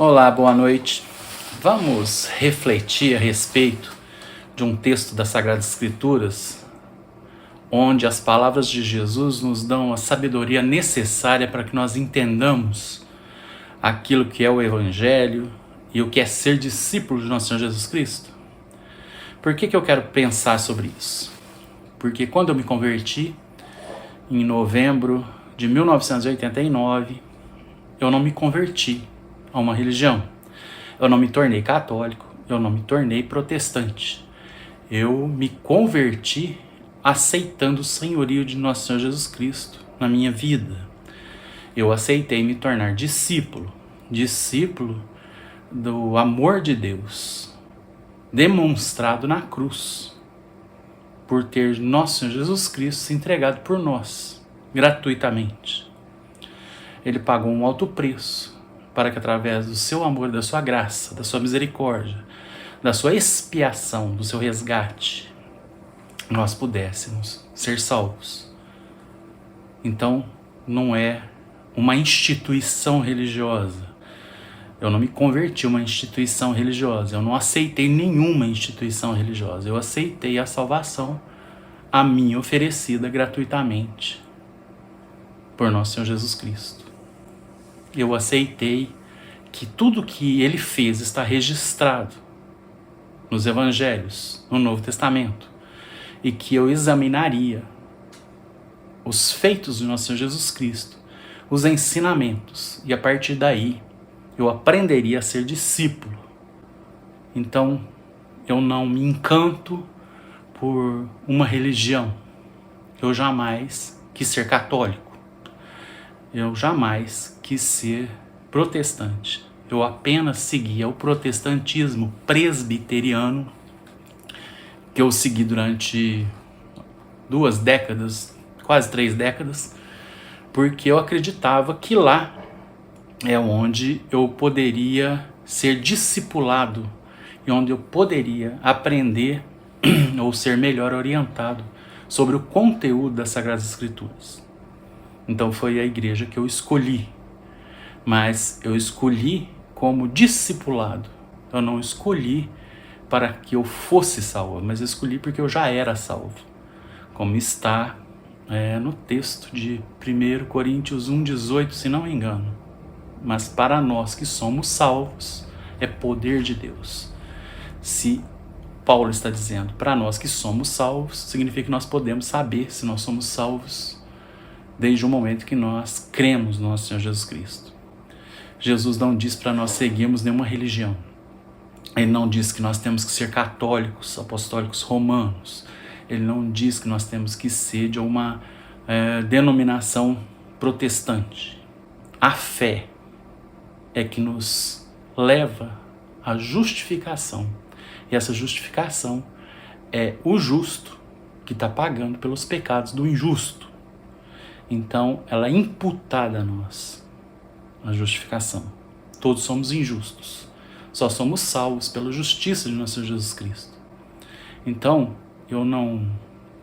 Olá, boa noite. Vamos refletir a respeito de um texto das Sagradas Escrituras, onde as palavras de Jesus nos dão a sabedoria necessária para que nós entendamos aquilo que é o Evangelho e o que é ser discípulo de nosso Senhor Jesus Cristo. Por que eu quero pensar sobre isso? Porque quando eu me converti, em novembro de 1989, eu não me converti a uma religião. Eu não me tornei católico, eu não me tornei protestante. Eu me converti aceitando o senhorio de nosso Senhor Jesus Cristo na minha vida. Eu aceitei me tornar discípulo do amor de Deus, demonstrado na cruz, por ter nosso Senhor Jesus Cristo se entregado por nós, gratuitamente. Ele pagou um alto preço para que através do seu amor, da sua graça, da sua misericórdia, da sua expiação, do seu resgate, nós pudéssemos ser salvos. Então, não é uma instituição religiosa. Eu não me converti a uma instituição religiosa. Eu não aceitei nenhuma instituição religiosa. Eu aceitei a salvação a mim oferecida gratuitamente por nosso Senhor Jesus Cristo. Eu aceitei que tudo que ele fez está registrado nos Evangelhos, no Novo Testamento, e que eu examinaria os feitos de nosso Senhor Jesus Cristo, os ensinamentos, e a partir daí eu aprenderia a ser discípulo. Então, eu não me encanto por uma religião. Eu jamais quis ser católico. Eu jamais quis ser protestante. Eu apenas seguia o protestantismo presbiteriano, que eu segui durante 2 décadas, quase 3 décadas, porque eu acreditava que lá é onde eu poderia ser discipulado e onde eu poderia aprender ou ser melhor orientado sobre o conteúdo das Sagradas Escrituras. Então foi a igreja que eu escolhi, mas eu escolhi como discipulado. Eu não escolhi para que eu fosse salvo, mas eu escolhi porque eu já era salvo, como está no texto de 1 Coríntios 1,18, se não me engano. Mas para nós que somos salvos, é poder de Deus. Se Paulo está dizendo para nós que somos salvos, significa que nós podemos saber se nós somos salvos desde o momento que nós cremos no nosso Senhor Jesus Cristo. Jesus não diz para nós seguirmos nenhuma religião. Ele não diz que nós temos que ser católicos, apostólicos romanos. Ele não diz que nós temos que ser de uma denominação protestante. A fé é que nos leva à justificação. E essa justificação é o justo que está pagando pelos pecados do injusto. Então, ela é imputada a nós, a justificação. Todos somos injustos. Só somos salvos pela justiça de nosso Senhor Jesus Cristo. Então, eu não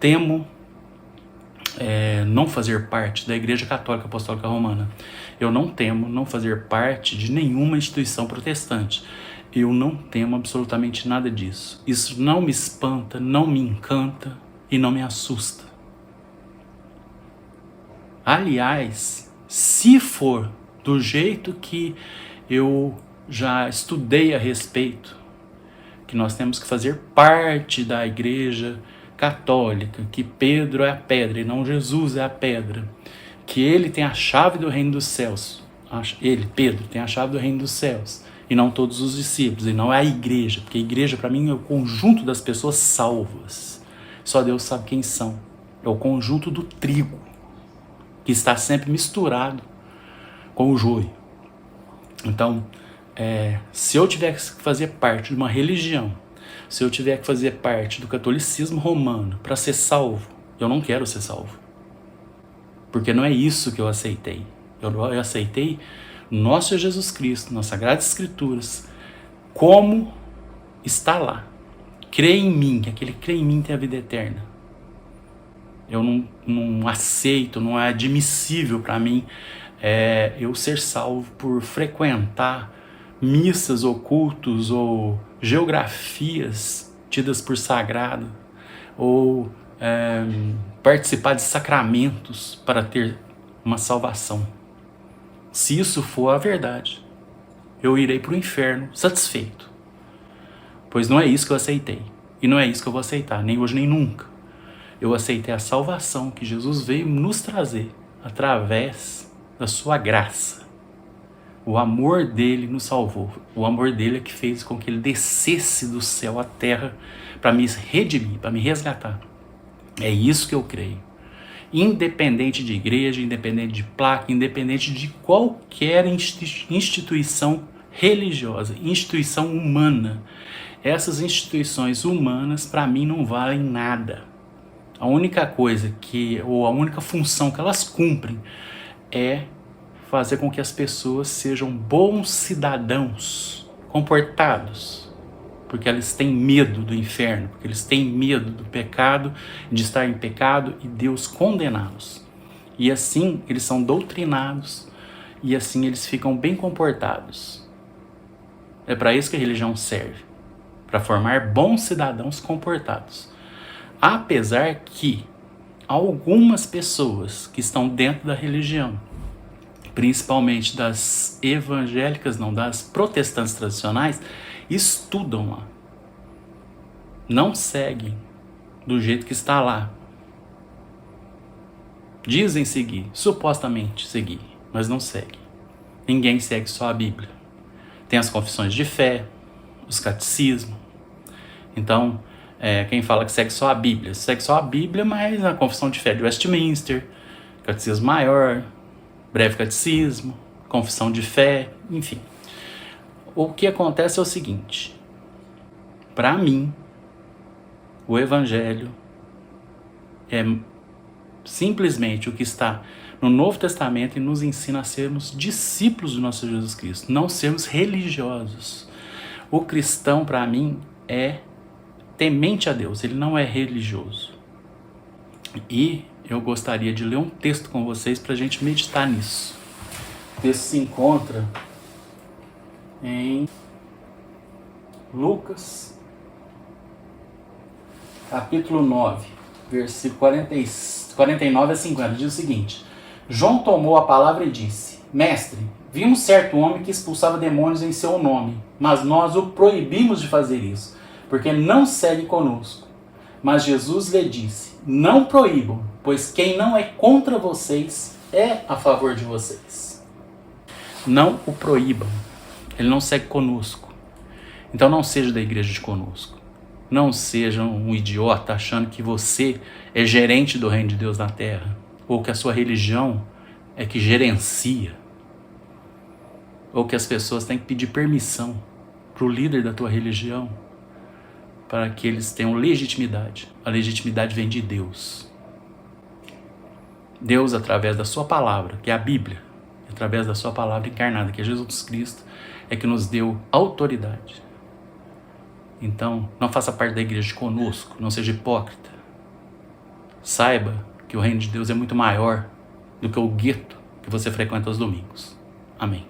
temo não fazer parte da Igreja Católica Apostólica Romana. Eu não temo não fazer parte de nenhuma instituição protestante. Eu não temo absolutamente nada disso. Isso não me espanta, não me encanta e não me assusta. Aliás, se for do jeito que eu já estudei a respeito, que nós temos que fazer parte da Igreja Católica, que Pedro é a pedra e não Jesus é a pedra, que ele tem a chave do reino dos céus, Pedro, tem a chave do reino dos céus, e não todos os discípulos, e não é a igreja, porque a igreja para mim é o conjunto das pessoas salvas, só Deus sabe quem são, é o conjunto do trigo, que está sempre misturado com o joio. Então, se eu tiver que fazer parte de uma religião, se eu tiver que fazer parte do catolicismo romano para ser salvo, eu não quero ser salvo. Porque não é isso que eu aceitei. Eu aceitei nosso Jesus Cristo, nas Sagradas Escrituras, como está lá. Crê em mim, que aquele que crê em mim tem a vida eterna. Eu não aceito, não é admissível para mim eu ser salvo por frequentar missas ou cultos ou geografias tidas por sagrado, ou participar de sacramentos para ter uma salvação. Se isso for a verdade, eu irei para o inferno satisfeito, pois não é isso que eu aceitei, e não é isso que eu vou aceitar, nem hoje nem nunca. Eu aceitei a salvação que Jesus veio nos trazer através da sua graça. O amor dele nos salvou. O amor dele é que fez com que ele descesse do céu à terra para me redimir, para me resgatar. É isso que eu creio. Independente de igreja, independente de placa, independente de qualquer instituição religiosa, instituição humana. Essas instituições humanas, para mim, não valem nada. A única coisa ou a única função que elas cumprem é fazer com que as pessoas sejam bons cidadãos, comportados, porque eles têm medo do inferno, porque eles têm medo do pecado, de estar em pecado e Deus condená-los. E assim eles são doutrinados e assim eles ficam bem comportados. É para isso que a religião serve, para formar bons cidadãos comportados. Apesar que algumas pessoas que estão dentro da religião, principalmente das evangélicas, não, das protestantes tradicionais, estudam lá. Não seguem do jeito que está lá. Dizem seguir, supostamente seguir, mas não seguem. Ninguém segue só a Bíblia. Tem as confissões de fé, os catecismos. Então, quem fala que segue só a Bíblia, mas a confissão de fé de Westminster, catecismo maior, breve catecismo, confissão de fé, enfim. O que acontece é o seguinte: para mim, o Evangelho é simplesmente o que está no Novo Testamento e nos ensina a sermos discípulos do nosso Jesus Cristo, não sermos religiosos. O cristão, para mim, é temente a Deus, ele não é religioso. E eu gostaria de ler um texto com vocês para a gente meditar nisso. O texto se encontra em Lucas, capítulo 9, versículo 49 a 50. Diz o seguinte: João tomou a palavra e disse: Mestre, vimos certo homem que expulsava demônios em seu nome, mas nós o proibimos de fazer isso, porque não segue conosco. Mas Jesus lhe disse: Não proíbam, pois quem não é contra vocês é a favor de vocês. Não o proíbam. Ele não segue conosco. Então não seja da igreja de conosco. Não seja um idiota achando que você é gerente do reino de Deus na terra, ou que a sua religião é que gerencia, ou que as pessoas têm que pedir permissão para o líder da tua religião para que eles tenham legitimidade. A legitimidade vem de Deus. Deus, através da sua palavra, que é a Bíblia, através da sua palavra encarnada, que é Jesus Cristo, é que nos deu autoridade. Então, não faça parte da igreja conosco, não seja hipócrita. Saiba que o reino de Deus é muito maior do que o gueto que você frequenta aos domingos. Amém.